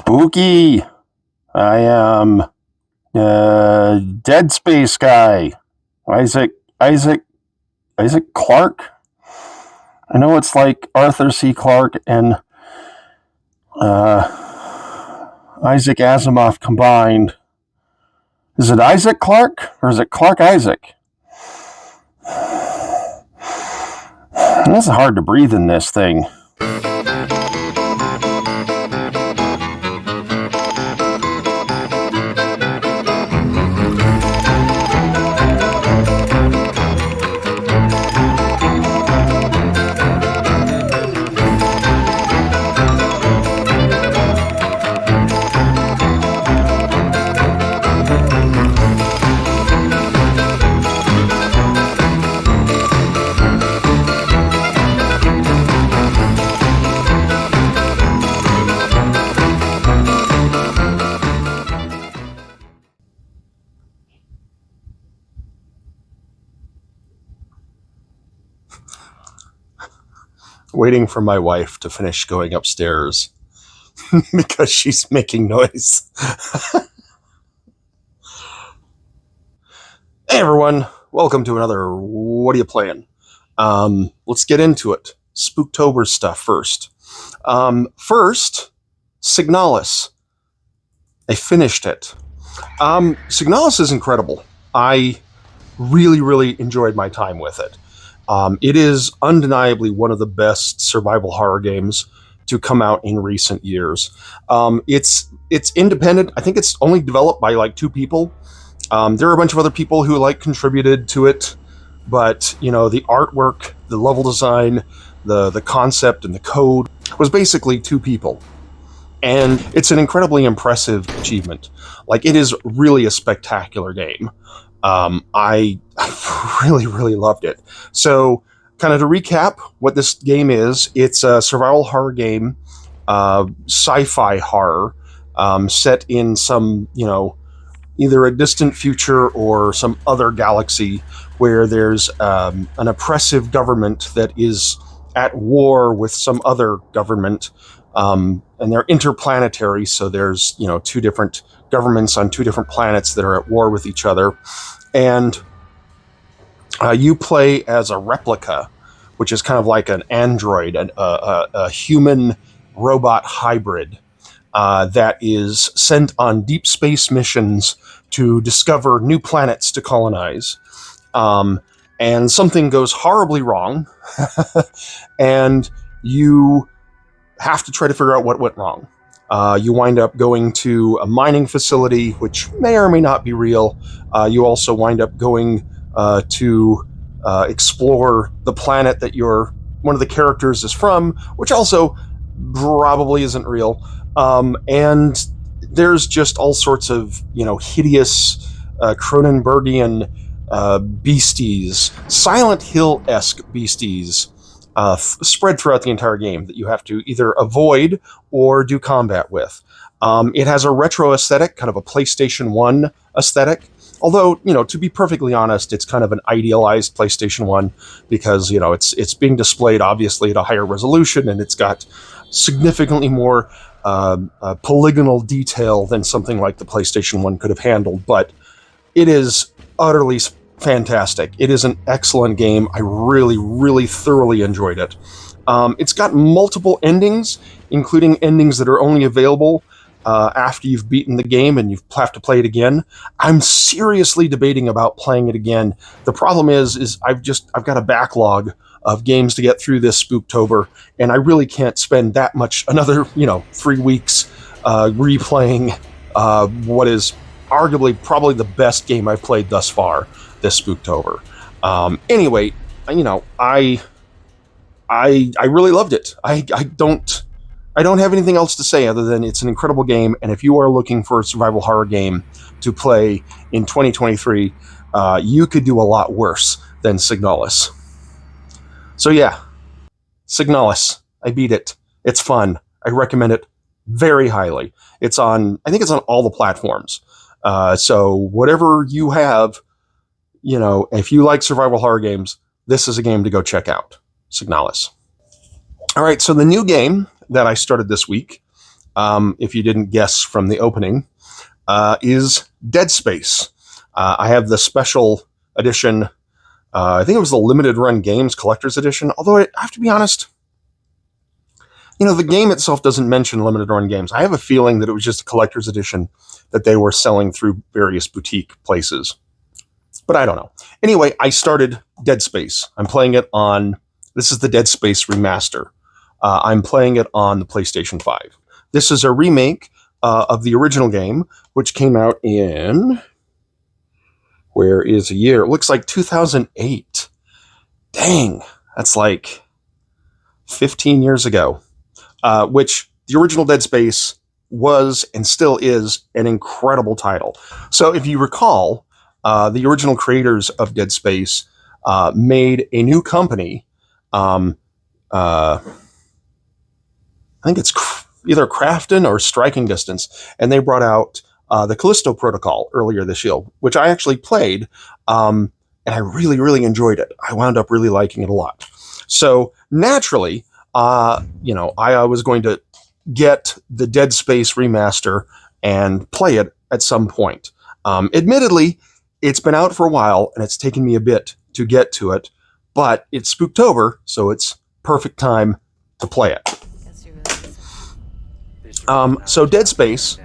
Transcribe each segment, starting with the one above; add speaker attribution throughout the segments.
Speaker 1: Spooky. I am Dead Space guy. Isaac Clarke. I know it's like Arthur C. Clarke and Isaac Asimov combined. Is it Isaac Clarke or is it Clarke Isaac? It's hard to breathe in this thing. Waiting for my wife to finish going upstairs because she's making noise. Hey everyone, welcome to another What Are You Playing? Let's get into it. Spooktober stuff first. First, Signalis. I finished it. Signalis is incredible. I really enjoyed my time with it. It is undeniably one of the best survival horror games to come out in recent years. It's independent. I think it's only developed by like 2 people. There are a bunch of other people who contributed to it, but the artwork, the level design, the concept, and the code was basically 2 people. And it's an incredibly impressive achievement. It is really a spectacular game. I really loved it. So, kind of to recap what this game is, it's a survival horror game, sci-fi horror, set in some, either a distant future or some other galaxy where there's an oppressive government that is at war with some other government, and they're interplanetary, so there's, 2 different governments on 2 different planets that are at war with each other. And you play as a replica, which is kind of like an android, a human-robot hybrid that is sent on deep space missions to discover new planets to colonize. And something goes horribly wrong, and you have to try to figure out what went wrong. You wind up going to a mining facility, which may or may not be real. You also wind up going to explore the planet that one of the characters is from, which also probably isn't real. And there's just all sorts of, hideous Cronenbergian beasties, Silent Hill-esque beasties, spread throughout the entire game that you have to either avoid or do combat with. It has a retro aesthetic, kind of a PlayStation 1 aesthetic. Although, to be perfectly honest, it's kind of an idealized PlayStation 1 because, it's being displayed obviously at a higher resolution and it's got significantly more polygonal detail than something like the PlayStation 1 could have handled. But it is utterly fantastic. It is an excellent game. I really thoroughly enjoyed it. It's got multiple endings, including endings that are only available after you've beaten the game and you have to play it again. I'm seriously debating about playing it again. The problem is I've got a backlog of games to get through this Spooktober, and I really can't spend that much, another 3 weeks replaying what is arguably probably the best game I've played thus far this Spooktober. Anyway, I really loved it. I don't have anything else to say other than it's an incredible game, and if you are looking for a survival horror game to play in 2023, you could do a lot worse than Signalis. So yeah, Signalis. I beat it. It's fun. I recommend it very highly. I think it's on all the platforms. So whatever you have, if you like survival horror games, this is a game to go check out. Signalis. All right, so the new game that I started this week if you didn't guess from the opening, is Dead Space. I have the special edition. I think it was the Limited Run Games Collector's Edition, although I have to be honest, the game itself doesn't mention limited run games. I have a feeling that it was just a collector's edition that they were selling through various boutique places. But I don't know. Anyway, I started Dead Space. I'm playing it on, this is the Dead Space remaster. I'm playing it on the PlayStation 5. This is a remake of the original game, which came out in, where is a year? It looks like 2008. Dang, that's like 15 years ago. Which the original Dead Space was and still is an incredible title. So if you recall, the original creators of Dead Space made a new company. I think it's either Crafton or Striking Distance, and they brought out the Callisto Protocol earlier this year, which I actually played, and I really, really enjoyed it. I wound up really liking it a lot. So naturally, I was going to get the Dead Space remaster and play it at some point. Admittedly, it's been out for a while, and it's taken me a bit to get to it, but it's Spooktober, so it's perfect time to play it. So Dead Space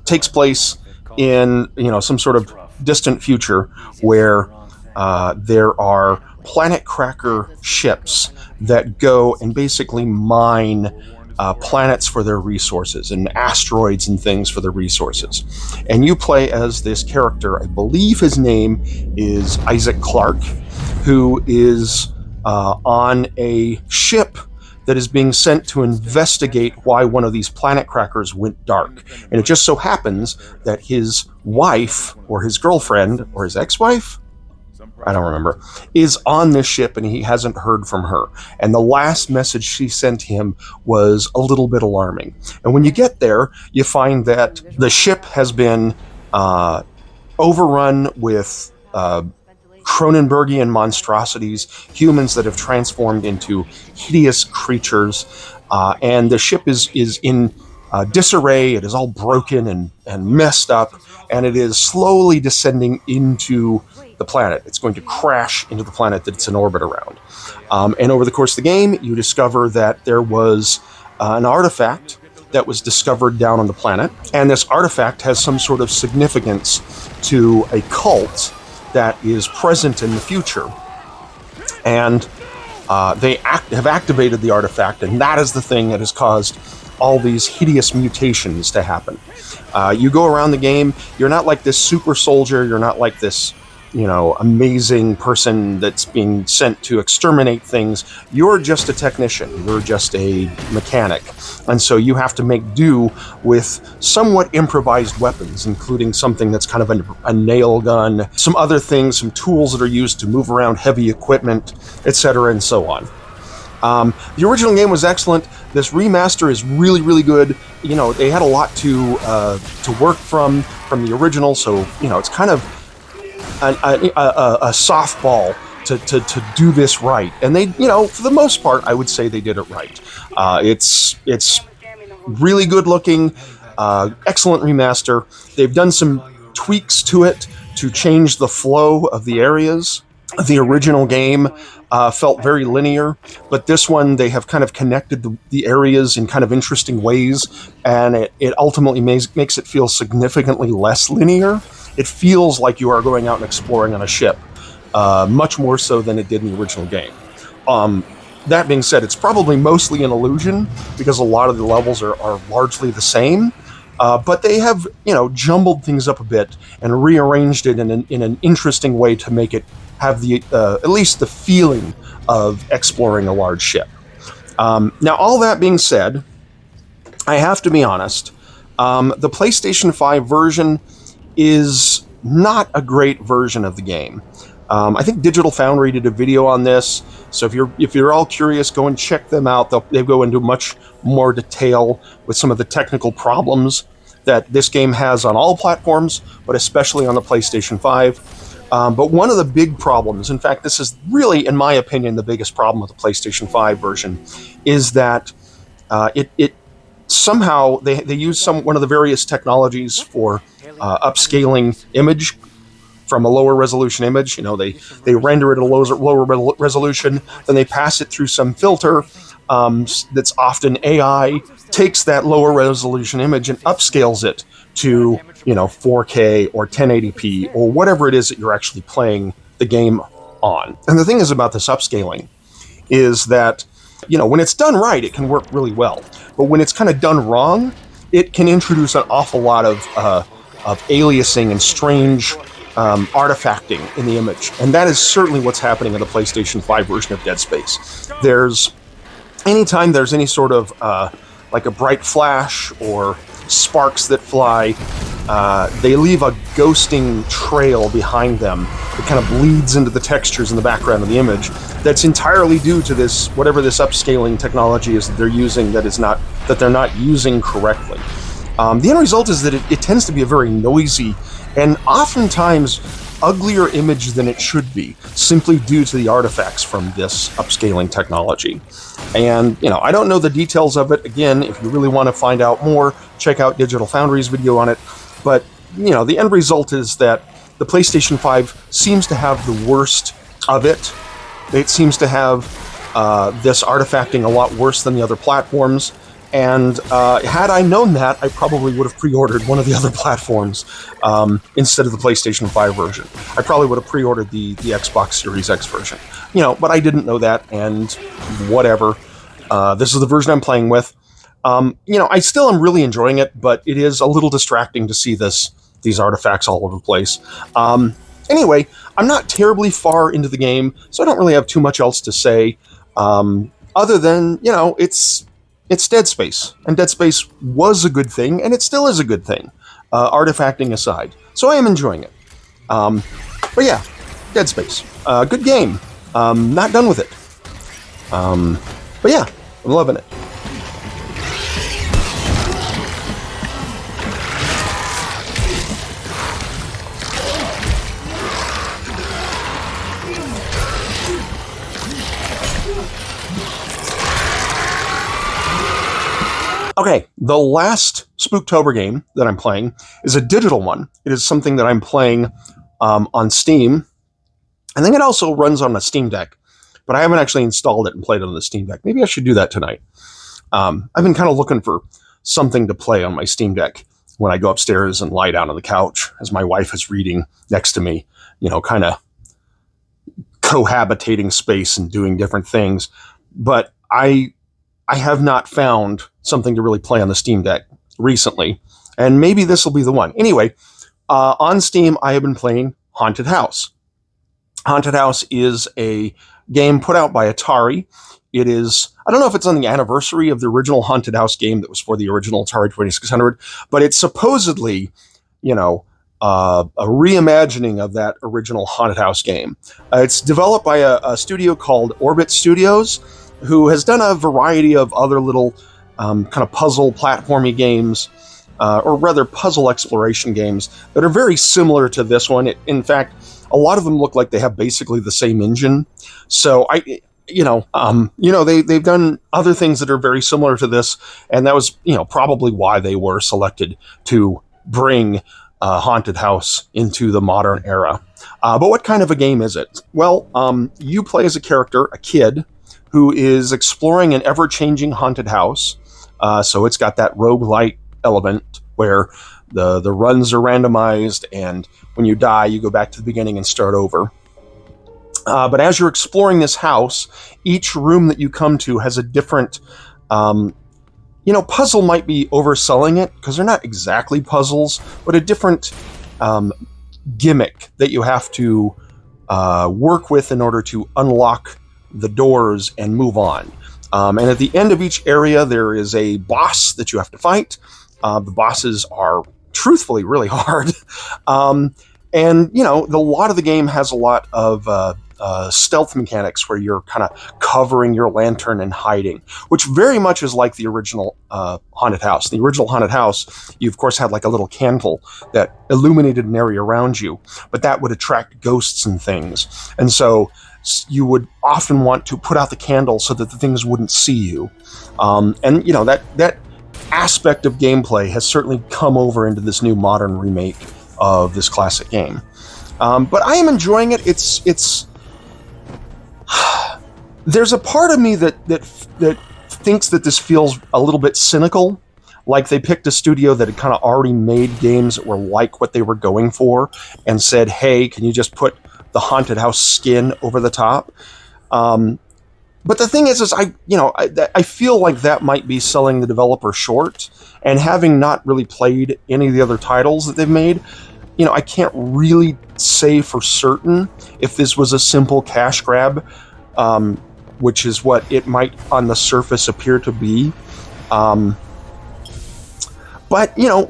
Speaker 1: takes place in some sort of distant future where there are planet cracker ships that go and basically mine planets for their resources and asteroids and things for their resources. And you play as this character. I believe his name is Isaac Clarke, who is on a ship that is being sent to investigate why one of these planet crackers went dark. And it just so happens that his wife, or his girlfriend, or his ex-wife, I don't remember, is on this ship, and he hasn't heard from her. And the last message she sent him was a little bit alarming. And when you get there, you find that the ship has been overrun with Cronenbergian monstrosities, humans that have transformed into hideous creatures, and the ship is in disarray. It is all broken and messed up, and it is slowly descending into the planet. It's going to crash into the planet that it's in orbit around. And over the course of the game, you discover that there was an artifact that was discovered down on the planet, and this artifact has some sort of significance to a cult that is present in the future. And they have activated the artifact, and that is the thing that has caused all these hideous mutations to happen. You go around the game, you're not like this super soldier, you're not like this amazing person that's being sent to exterminate things. You're just a technician. You're just a mechanic. And so you have to make do with somewhat improvised weapons, including something that's kind of a nail gun, some other things, some tools that are used to move around heavy equipment, etc., and so on. The original game was excellent. This remaster is really, really good. They had a lot to work from the original, so it's kind of a softball to do this right. And they, for the most part, I would say they did it right. It's really good looking, excellent remaster. They've done some tweaks to it to change the flow of the areas. The original game felt very linear, but this one, they have kind of connected the areas in kind of interesting ways, and it ultimately makes it feel significantly less linear. It feels like you are going out and exploring on a ship, much more so than it did in the original game. That being said, it's probably mostly an illusion, because a lot of the levels are largely the same, but they have jumbled things up a bit and rearranged it in an interesting way to make it have the at least the feeling of exploring a large ship. Now, all that being said, I have to be honest, the PlayStation 5 version is not a great version of the game. I think Digital Foundry did a video on this, so if you're all curious, go and check them out. They go into much more detail with some of the technical problems that this game has on all platforms, but especially on the PlayStation 5. But one of the big problems, in fact, this is really, in my opinion, the biggest problem with the PlayStation 5 version, is that it somehow they use one of the various technologies for upscaling image from a lower resolution image. They render it at a lower resolution, then they pass it through some filter that's often AI, takes that lower resolution image and upscales it to 4K or 1080p or whatever it is that you're actually playing the game on. And the thing is about this upscaling is that when it's done right, it can work really well. But when it's kind of done wrong, it can introduce an awful lot of aliasing and strange artifacting in the image. And that is certainly what's happening in the PlayStation 5 version of Dead Space. Anytime there's any sort of like a bright flash or sparks that fly, they leave a ghosting trail behind them that kind of bleeds into the textures in the background of the image. That's entirely due to whatever this upscaling technology is that they're using that they're not using correctly. The end result is that it tends to be a very noisy and oftentimes uglier image than it should be, simply due to the artifacts from this upscaling technology. And, I don't know the details of it. Again, if you really want to find out more, check out Digital Foundry's video on it. But, the end result is that the PlayStation 5 seems to have the worst of it. It seems to have this artifacting a lot worse than the other platforms. And had I known that, I probably would have pre-ordered one of the other platforms instead of the PlayStation 5 version. I probably would have pre-ordered the Xbox Series X version. But I didn't know that, and whatever. This is the version I'm playing with. I still am really enjoying it, but it is a little distracting to see these artifacts all over the place. Anyway, I'm not terribly far into the game, so I don't really have too much else to say, other than, it's Dead Space, and Dead Space was a good thing, and it still is a good thing, artifacting aside. So I am enjoying it. But yeah, Dead Space. Good game. Not done with it. But yeah, I'm loving it. Okay, the last Spooktober game that I'm playing is a digital one. It is something that I'm playing on Steam. I think it also runs on a Steam Deck, but I haven't actually installed it and played it on the Steam Deck. Maybe I should do that tonight. I've been kind of looking for something to play on my Steam Deck when I go upstairs and lie down on the couch as my wife is reading next to me, kind of cohabitating space and doing different things. But I have not found something to really play on the Steam Deck recently, and maybe this will be the one. Anyway, on Steam, I have been playing Haunted House. Haunted House is a game put out by Atari. It is, I don't know if it's on the anniversary of the original Haunted House game that was for the original Atari 2600, but it's supposedly, a reimagining of that original Haunted House game. It's developed by a studio called Orbit Studios, who has done a variety of other little kind of puzzle platformy games, or rather puzzle exploration games that are very similar to this one. In fact, a lot of them look like they have basically the same engine. So they've done other things that are very similar to this, and that was, probably why they were selected to bring Haunted House into the modern era. But what kind of a game is it? Well, you play as a character, a kid, who is exploring an ever-changing haunted house. So it's got that roguelite element where the runs are randomized, and when you die, you go back to the beginning and start over. But as you're exploring this house, each room that you come to has a different... puzzle might be overselling it, because they're not exactly puzzles, but a different gimmick that you have to work with in order to unlock the doors and move on. And at the end of each area, there is a boss that you have to fight. The bosses are truthfully really hard. And, a lot of the game has a lot of stealth mechanics where you're kind of covering your lantern and hiding, which very much is like the original Haunted House. The original Haunted House, you of course had like a little candle that illuminated an area around you, but that would attract ghosts and things. And so you would often want to put out the candle so that the things wouldn't see you. And that aspect of gameplay has certainly come over into this new modern remake of this classic game. But I am enjoying it. It's there's a part of me that thinks that this feels a little bit cynical, like they picked a studio that had kind of already made games that were like what they were going for and said, hey, can you just put the haunted house skin over the top? But the thing is I feel like that might be selling the developer short, and having not really played any of the other titles that they've made, I can't really say for certain if this was a simple cash grab, which is what it might on the surface appear to be. But,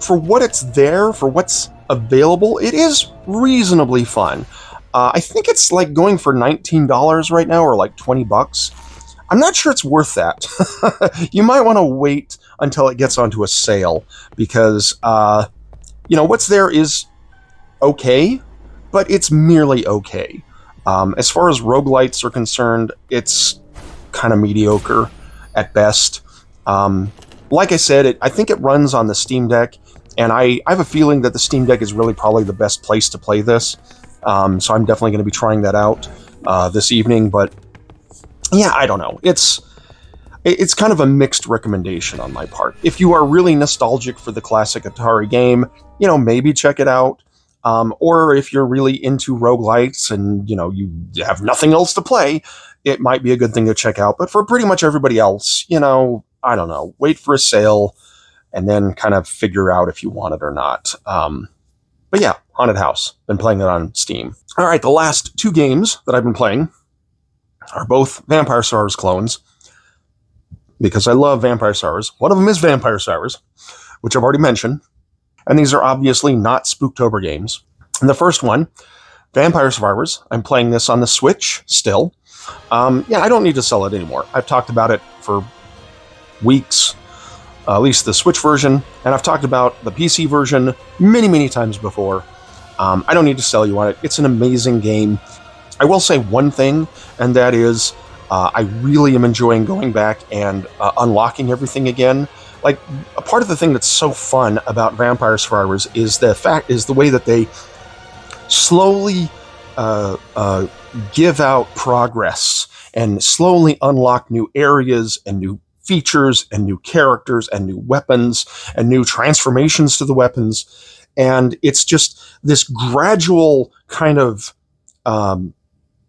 Speaker 1: for what it's there, for what's available, it is reasonably fun. I think it's like going for $19 right now, or like $20. I'm not sure it's worth that. You might want to wait until it gets onto a sale, because, what's there is okay, but it's merely okay. As far as roguelites are concerned, it's kind of mediocre at best. Like I said, I think it runs on the Steam Deck, and I have a feeling that the Steam Deck is really probably the best place to play this. So I'm definitely going to be trying that out this evening. But yeah, I don't know. It's kind of a mixed recommendation on my part. If you are really nostalgic for the classic Atari game, maybe check it out. Or if you're really into roguelites and, you have nothing else to play, it might be a good thing to check out. But for pretty much everybody else, I don't know, wait for a sale and then kind of figure out if you want it or not. But yeah, Haunted House. Been playing it on Steam. All right, the last two games that I've been playing are both Vampire Survivors clones, because I love Vampire Survivors. One of them is Vampire Survivors, which I've already mentioned. And these are obviously not Spooktober games. And the first one, Vampire Survivors, I'm playing this on the Switch still. I don't need to sell it anymore. I've talked about it for weeks, at least the Switch version, and I've talked about the PC version many, many times before. I don't need to sell you on it. It's an amazing game. I will say one thing, and that is I really am enjoying going back and unlocking everything again. Like, a part of the thing that's so fun about Vampire Survivors is the way that they slowly give out progress and slowly unlock new areas and new features and new characters and new weapons and new transformations to the weapons. And it's just this gradual kind of,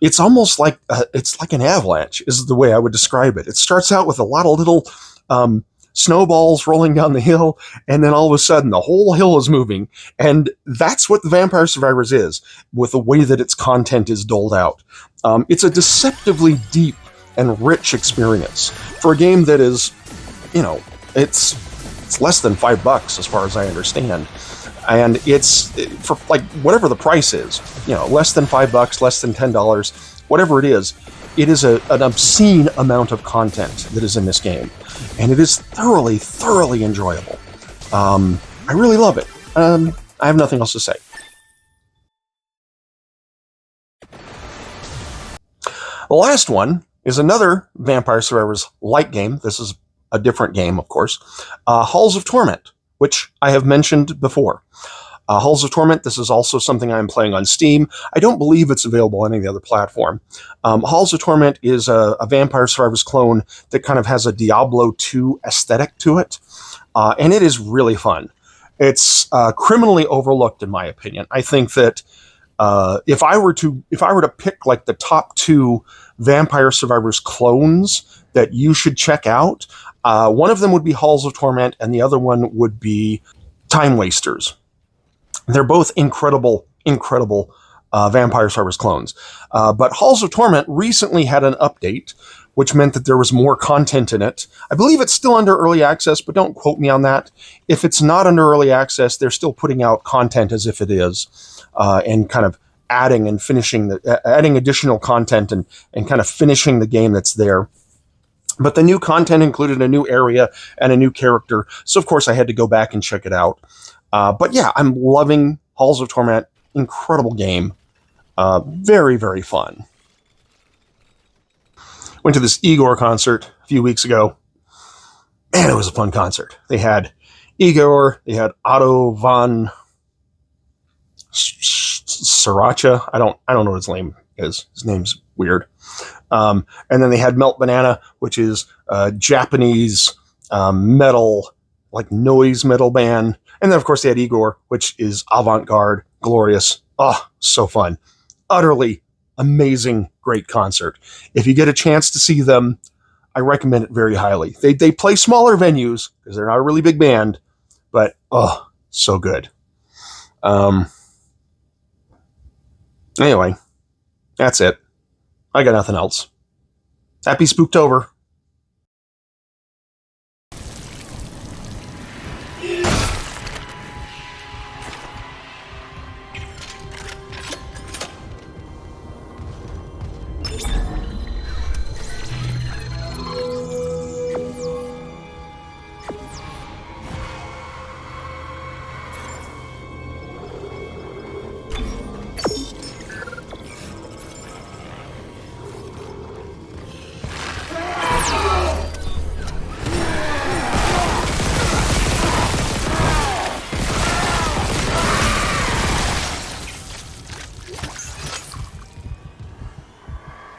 Speaker 1: it's almost like, it's like an avalanche is the way I would describe it. It starts out with a lot of little snowballs rolling down the hill, and then all of a sudden the whole hill is moving. And that's what the Vampire Survivors is, with the way that its content is doled out. It's a deceptively deep and rich experience for a game that is, it's less than $5 as far as I understand. And it's for like whatever the price is, less than $5, less than $10, whatever it is an obscene amount of content that is in this game. And it is thoroughly, thoroughly enjoyable. I really love it. I have nothing else to say. The last one is another Vampire Survivors light game. This is a different game, of course. Halls of Torment, which I have mentioned before. Halls of Torment, this is also something I'm playing on Steam. I don't believe it's available on any other platform. Halls of Torment is a Vampire Survivors clone that kind of has a Diablo 2 aesthetic to it. And it is really fun. It's criminally overlooked, in my opinion. I think that if I were to pick like the top two Vampire Survivors clones that you should check out, one of them would be Halls of Torment, and the other one would be Time Wasters. They're both incredible Vampire Survivors clones. But Halls of Torment recently had an update, which meant that there was more content in it. I believe it's still under early access, but don't quote me on that. If it's not under early access, they're still putting out content as if it is, and kind of adding and finishing adding additional content and kind of finishing the game that's there. But the new content included a new area and a new character, so of course I had to go back and check it out. But yeah, I'm loving Halls of Torment. Incredible game. Very, very fun. Went to this Igor concert a few weeks ago. Man, it was a fun concert. They had Igor, they had Otto von Sriracha. I don't know what his name is. His name's weird. And then they had Melt Banana, which is a Japanese metal, like noise metal band. And then, of course, they had Igor, which is avant-garde, glorious. Oh, so fun. Utterly amazing, great concert. If you get a chance to see them, I recommend it very highly. They play smaller venues because they're not a really big band, but oh, so good. Anyway, that's it. I got nothing else. Happy Spooktober.